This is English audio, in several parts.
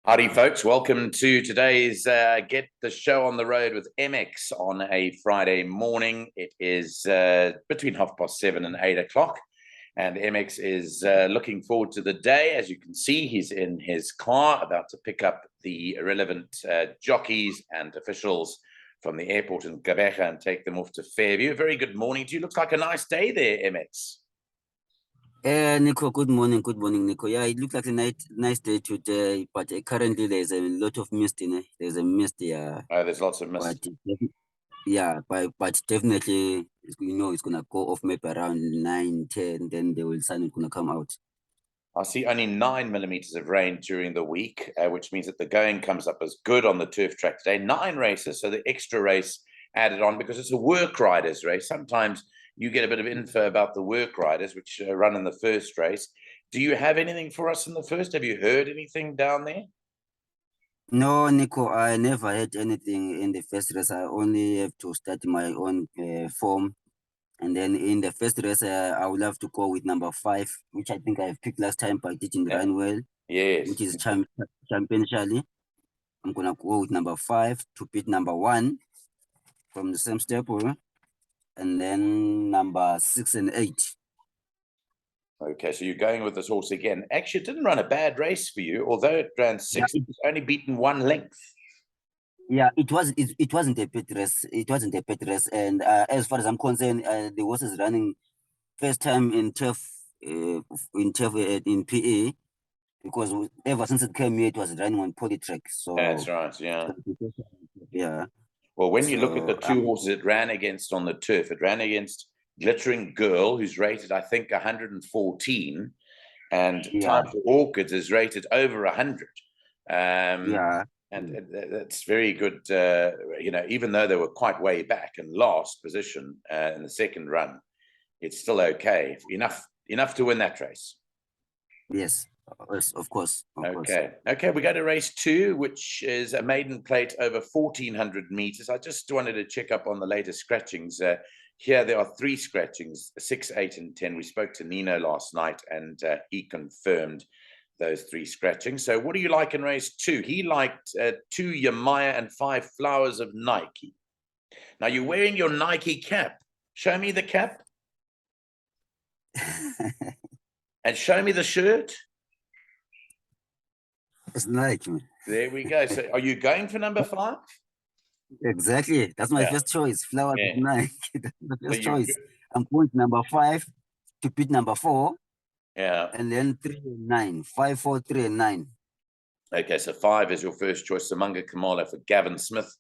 Howdy, folks. Welcome to today's Get the Show on the Road with MX on a Friday morning. It is between 7:30 and 8 o'clock. And MX is looking forward to the day. As you can see, he's in his car about to pick up the relevant jockeys and officials from the airport in Gqeberha and take them off to Fairview. Very good morning to you. Looks like a nice day there, MX. Nico, good morning, Nico. Yeah, it looks like a nice day today, but currently there's a lot of mist in it. There's a mist, yeah. Oh, there's lots of mist. But definitely, it's gonna go off maybe around 9, 10. Then the sun is gonna come out. I see only 9 millimeters of rain during the week, which means that the going comes up as good on the turf track today. 9 races, so the extra race added on because it's a work riders race. Sometimes you get a bit of info about the work riders, which run in the first race. Do you have anything for us in the first? Have you heard anything down there? No, Nico, I never had anything in the first race. I only have to start my own form. And then in the first race, I would have to go with number 5, which I think I picked last time, but it didn't run well. Yes. Which is Champion Charlie. I'm going to go with number 5 to beat number 1 from the same stable. And then number 6 and 8. Okay, so you're going with this horse again. Actually, it didn't run a bad race for you, although it ran 6. It was only beaten 1 length. Yeah, it wasn't a bad race. It wasn't a bad race. And as far as I'm concerned, the horse is running first time in turf in PA, because ever since it came here, it was running on polytrack. So that's right. Yeah. Yeah. Well, when you look at the 2 horses it ran against on the turf, it ran against Glittering Girl, who's rated, I think, 114, and Time for Orchids is rated over 100. And that's very good. Even though they were quite way back in last position in the second run, it's still okay. Enough to win that race. Yes. Of course. Okay, we go to race 2, which is a maiden plate over 1,400 meters. I just wanted to check up on the latest scratchings. Here there are 3 scratchings, 6, 8, and 10. We spoke to Nino last night, and he confirmed those 3 scratchings. So what do you like in race 2? He liked 2 Yamaya and 5 Flowers of Nike. Now you're wearing your Nike cap. Show me the cap. And show me the shirt. It's Nike. There we go. So are you going for number 5? Exactly. That's my first choice. Flowers of Nike. That's my first choice. I'm going to number 5 to beat number 4. Yeah. And then 3 and 9. 5, 4, 3, and 9. Okay, so 5 is your first choice. Samanga Kamala for Gavin Smith,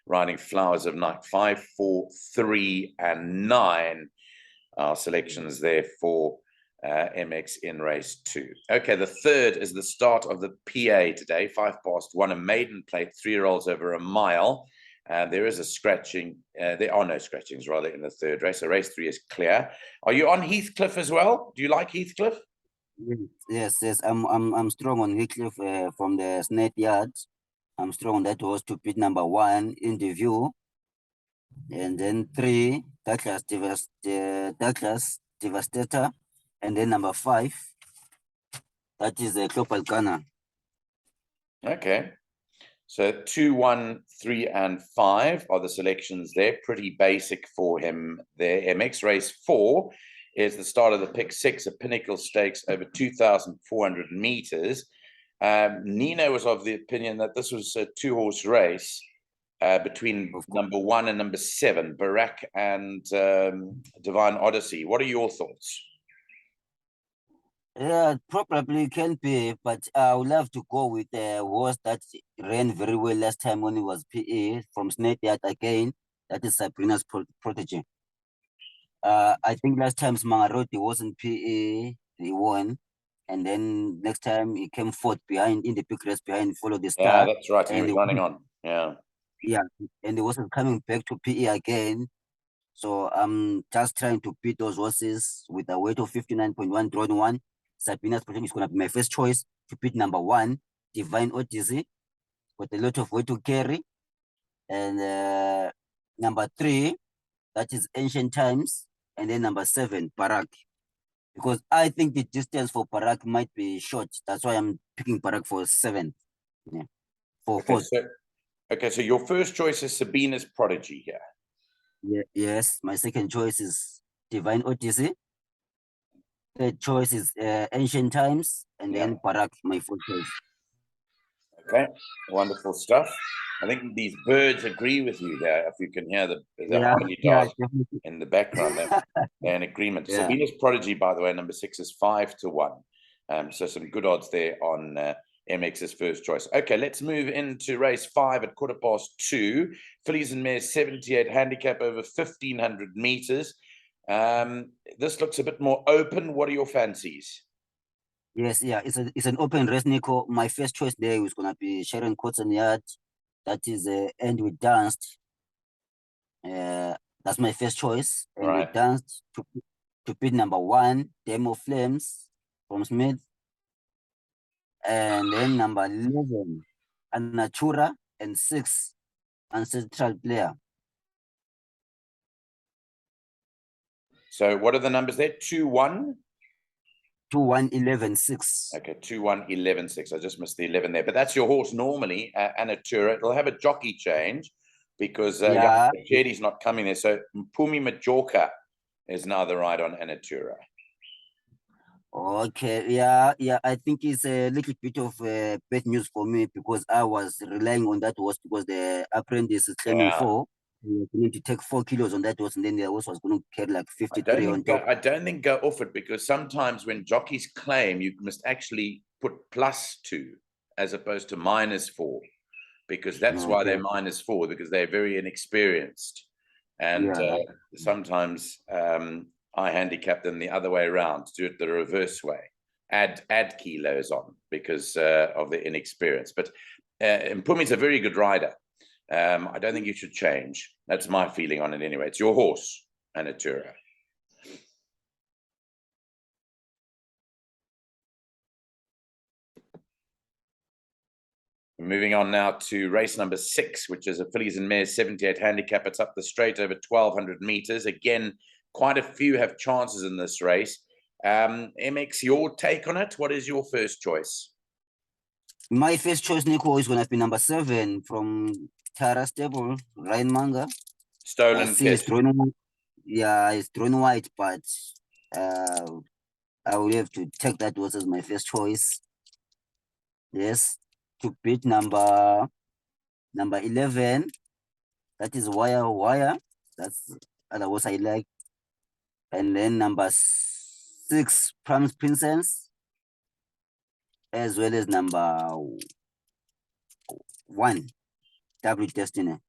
riding Flowers of Night. 5, 4, 3, and 9. Our selections there for MX in race 2. Okay, the third is the start of the PA today. 1:05, a maiden plate, 3-year-olds over a mile. There is a scratching. There are no scratchings, rather, in the third race. So race 3 is clear. Are you on Heathcliff as well? Do you like Heathcliff? Yes. I'm strong on Heathcliff from the Snake Yard. I'm strong on that horse to beat number 1 in the view. And then 3, Douglas Devastator. And then number 5, that is a Global Gunner. Okay. So 2, 1, 3, and 5 are the selections there. Pretty basic for him there. MX race 4 is the start of the pick 6, a Pinnacle Stakes over 2,400 meters. Nino was of the opinion that this was a 2-horse race between number 1 and number 7, Barak and Divine Odyssey. What are your thoughts? Yeah, probably can be, but I would love to go with a horse that ran very well last time when it was PE from Snake Yard again. That is Sabrina's protege. I think last time Mangarotti wasn't PE, he won. And then next time he came 4th behind in the big race behind, followed the star. Yeah, that's right. And he was running on. Yeah. Yeah, and he wasn't coming back to PE again. So I'm just trying to beat those horses with a weight of 59.1 drawn 1. Sabina's protege is going to be my first choice to beat number 1, Divine Odyssey, with a lot of weight to carry. And number 3, that is Ancient Times. And then number 7, Barak. Because I think the distance for Barak might be short. That's why I'm picking Barak for 7. Yeah. For Okay, so your first choice is Sabina's Prodigy here. yeah, yes, my second choice is Divine Odyssey. Third choice is Ancient Times, and then Barak, my fourth choice. Okay, wonderful stuff. I think these birds agree with you here. If you can hear the Yeah, in the background, they're in agreement. Yeah. Sabina's Prodigy, by the way, number 6 is 5-1. So some good odds there on MX's first choice. Okay, let's move into race 5 at 2:15. Fillies and Mares 78 handicap over 1,500 meters. This looks a bit more open. What are your fancies? Yes, yeah, it's an open race, Nico. My first choice there is gonna be Sharon Cotton Yard. That is And We Danced. That's my first choice. And We Danced to beat number 1, Demo Flames from Smith. And then number 11, Anatura, and 6, Ancestral Player. So what are the numbers there? 2-1? 2-1, 11, 6. Okay, 2-1, 11, 6. I just missed the 11 there. But that's your horse normally, Anatura. It'll have a jockey change because Jerry's not coming there. So Mpumi Majorca is now the ride on Anatura. Okay, yeah, I think it's a little bit of bad news for me because I was relying on that horse because the apprentice is claiming 4. We need to take 4 kilos on that horse, and then the horse was going to carry like 53 on top. I don't think go off it because sometimes when jockeys claim, you must actually put +2 as opposed to -4 because that's why they're -4 because they're very inexperienced. And sometimes I handicap them the other way around, do it the reverse way, add kilos on because of the inexperience. But Mpumi's a very good rider. I don't think you should change. That's my feeling on it anyway. It's your horse, Anatura. Moving on now to race number 6, which is a Fillies and Mares 78 handicap. It's up the straight over 1,200 meters. Again, quite a few have chances in this race. MX, your take on it? What is your first choice? My first choice, Nico, is going to be number 7 from Tara Stable, Ryan Manga. Stolen Kiss. It's thrown white, but I will have to take that horse as my first choice. Yes, to beat number 11. That is Wire. That's other horse I like. And then number 6, Promise Princess, as well as number 1, W Destiny.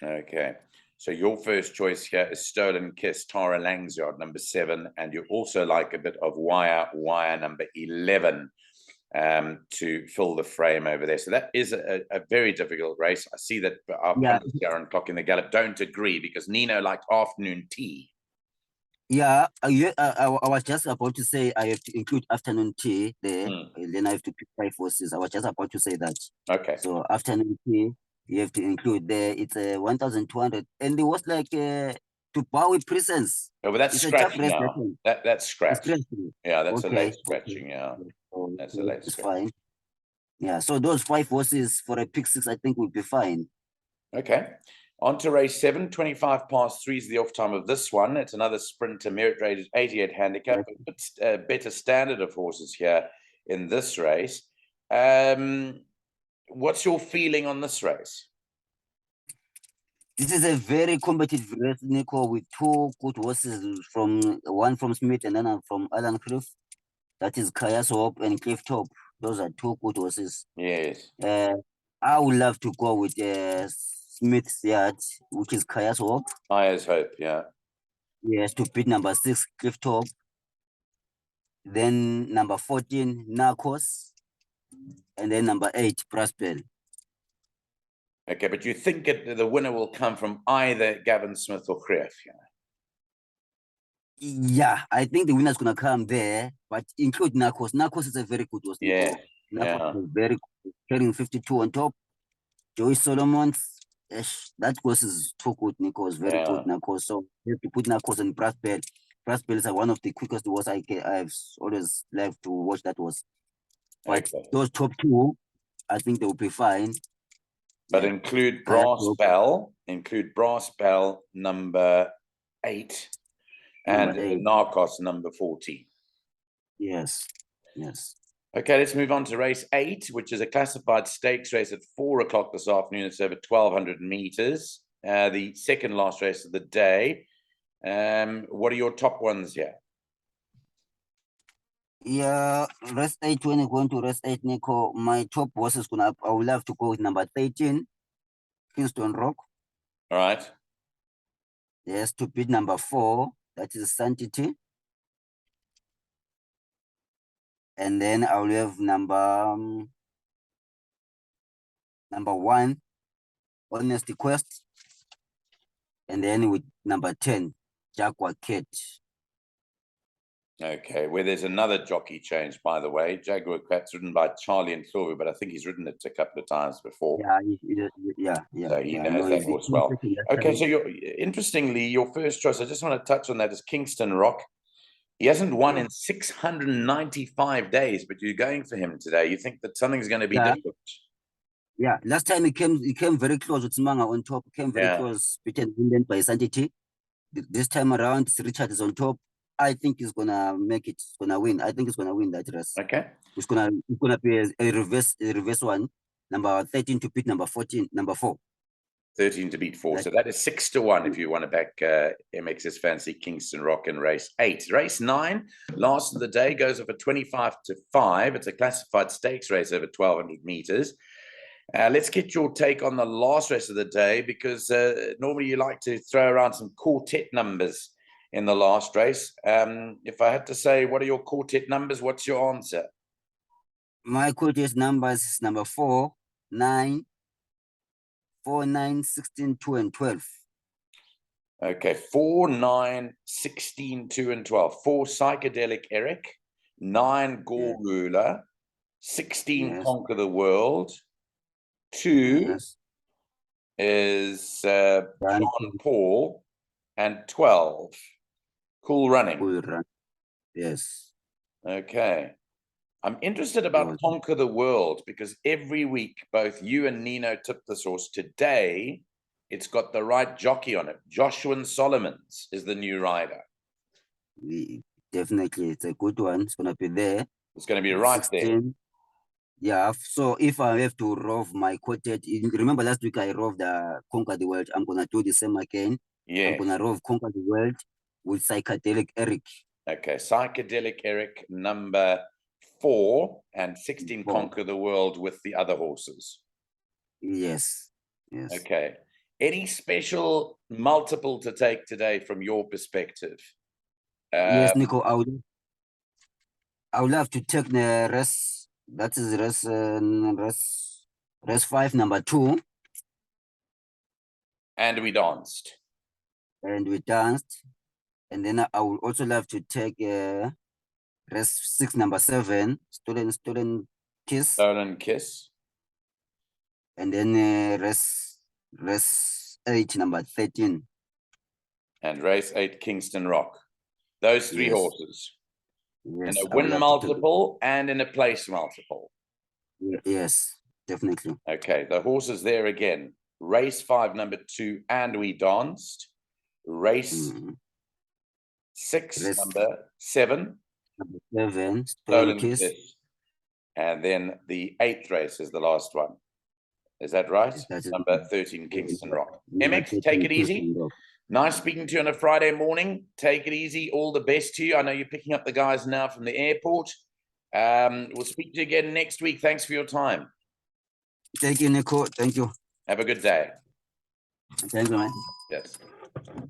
Okay. So your first choice here is Stolen Kiss, Tara Langsyard, number 7. And you also like a bit of Wire, number 11, to fill the frame over there. So that is a very difficult race. I see that our pundits here on Clock in the Gallop don't agree because Nino liked Afternoon Tea. I was just about to say I have to include Afternoon Tea there. And then I have to pick 5 horses. I was just about to say that. Okay. So Afternoon Tea, you have to include there. It's 1,200, and it was like to Bowie Presence. Oh, but that's scratching now. That's scratching. Yeah, that's a late scratching. Yeah, that's a late scratching. Fine. Yeah, so those 5 horses for a pick 6, I think, would be fine. Okay. On to race 7, 25 past 3 is the off time of this one. It's another sprinter, merit rated 88 handicap. It's a better standard of horses here in this race. What's your feeling on this race? This is a very competitive race, Nico, with 2 good horses, one from Smith and then from Alan Cliff. That is Kayas Hope and Cliff Top. Those are 2 good horses. Yes. I would love to go with Smith's Yard, which is Kayas Hope. Kayas Hope, yeah. Yes, to beat number 6, Cliff Top. Then number 14, Narcos. And then number 8, Braspel. Okay, but you think the winner will come from either Gavin Smith or Greef? Yeah, I think the winner is going to come there, but include Narcos. Narcos is a very good horse. Yeah, Narcos is very good, carrying 52 on top. Joey Solomon, that horse is too good, Nico. Is very good, Narcos. So you have to put Narcos and Braspel. Braspel is one of the quickest horses I've always liked to watch that horse. But those top 2, I think they will be fine. But Yeah. include I have brass to- bell number 8 Number and 8. Narcos number 14. Yes. Yes. Okay, let's move on to race 8, which is a classified stakes race at 4 o'clock this afternoon. It's over 1,200 meters. The second last race of the day. What are your top ones here? Yeah, race 8, when you're going to race 8, Nico, my top horse is I will have to go with number 13, Kingston Rock. All right. Yes, to beat number 4, that is Sanctity. And then I will have number 1, Honesty Quest. And then with number 10, Quartet. Okay, where there's another jockey change, by the way. Jaguar Quet's ridden by Charlie and Thorby, but I think he's ridden it a couple of times before. Yeah. So he knows No, that horse well. Okay, time. so interestingly, your first choice, I just want to touch on that, is Kingston Rock. He hasn't won in 695 days, but you're going for him today. You think that something's going to be different? Yeah, last time he came very close with Manga on top, came very close, beaten England by Sanctity. This time around, Richard is on top. I think he's gonna make it. He's gonna win. I think he's gonna win that race. Okay. It's gonna be a reverse one. Number 13 to beat number 14, number 4. 13 to beat 4. So that is 6-1 if you want to back MX's fancy Kingston Rock in race 8. Race 9, last of the day, goes over 25-5. It's a classified stakes race over 1,200 meters. Let's get your take on the last race of the day, because normally you like to throw around some quartet numbers in the last race. If I had to say, what are your quartet numbers? What's your answer? My quartet numbers is number 4, 9, 4, 9, 16, 2, and 12. Okay, 4, 9, 16, 2, and 12. 4, Psychedelic Eric. 9, Gore Ruler. 16, Conquer the World. 2 is John Paul. And 12, Cool Running. Cool Run. Yes. Okay. I'm interested about Conquer the World, because every week, both you and Nino tip this horse. Today, it's got the right jockey on it. Joshua Solomons is the new rider. Definitely, it's a good one. It's going to be there. It's going to be right 16. There. Yeah, so if I have to rove my quartet, remember last week I roved Conquer the World. I'm going to do the same again. Yes. I'm going to rove Conquer the World with Psychedelic Eric. Okay, Psychedelic Eric, number 4, and 16, 4. Conquer the World with the other horses. Yes. Okay. Any special multiple to take today from your perspective? Yes, Nico, I would have to take the rest. That is rest 5, number 2. And we danced. And then I would also love to take rest 6, number 7, Stolen Kiss. Stolen Kiss. And then rest 8, number 13. And race 8, Kingston Rock. Those 3 horses. Yes, in a win multiple and in a place multiple. Yes, definitely. Okay, the horses there again. Race 5, number 2, And We Danced. Race 6, number 7. Number 7, Stolen Kiss. And then the 8th race is the last one. Is that right? Yes, number 13, Kingston Rock. MX, take it easy. Nice speaking to you on a Friday morning. Take it easy. All the best to you. I know you're picking up the guys now from the airport. We'll speak to you again next week. Thanks for your time. Thank you, Nico. Thank you. Have a good day. Thank you, man. Yes.